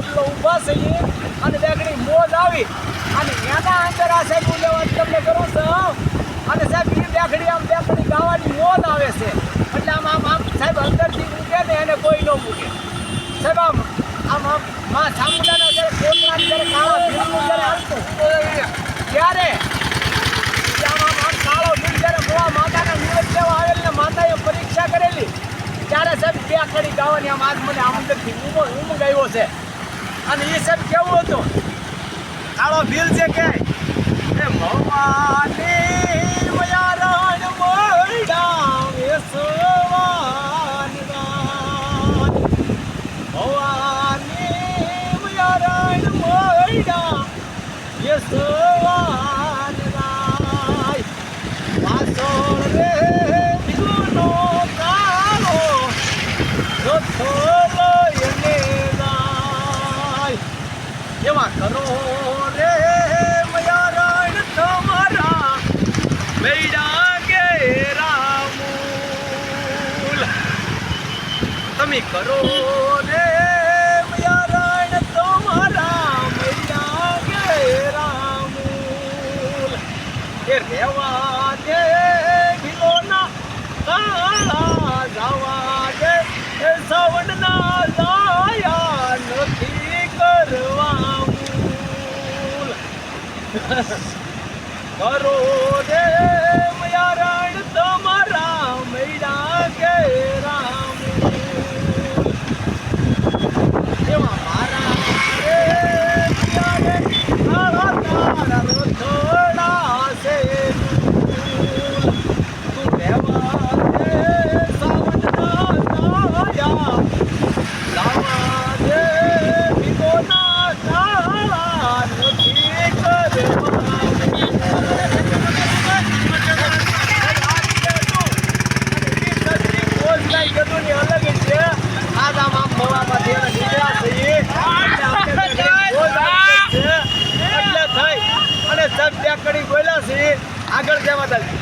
વડલો ઊભા છે અને બેગડી મોજ આવી અને એના અંદર આ સાહેબ હું લેવા તમને કરું છું અને સાહેબ એ બેગડી આમ બેગડી ગાવાની મોજ આવે છે એટલે આમ સાહેબ અંદરથી મૂકે ને એને કોઈ ન મૂકે સાહેબ આમ માં ચામુંડાના જ્યારે કોટરાની જ્યારે કાળો ભીલનું જ્યારે હાલતું ત્યારે આમ કાળો ભીલ જ્યારે મોવા માતાના નિવેદ લેવા આવેલ ને માતાએ પરીક્ષા કરેલી ત્યારે સાહેબ બેગડી ગાવાની આમ આજ મને અંદરથી ઉમંગ આવ્યો છે અને એ સાહેબ કેવું હતું કાળો ભીલ છે કે એ ભવાની મયારણ મોરડા વેસવાન ભવાની મયારણ મોરડા વેસવાન વાસોળ રે ભીલનો કાળો રથો લઈને જાય એમાં કરો રે મયારણ તમારા મેડા કે રામૂલ તમે કરો રે મયારણ તમારા મેડા કે રામૂલ એ રેવા દે ભીલોના કાળા જવા દે એ સવણના લાયા નથી કરવા કરો રે મયારણ તમારા મૈડા કે રામ એમાં મારા રે કાળા તારા રથોડા છે તું રહેવા દે સાવણના તાયા લાવા દે ભીગોના કાળા નથી કરવા આગળ જવા દે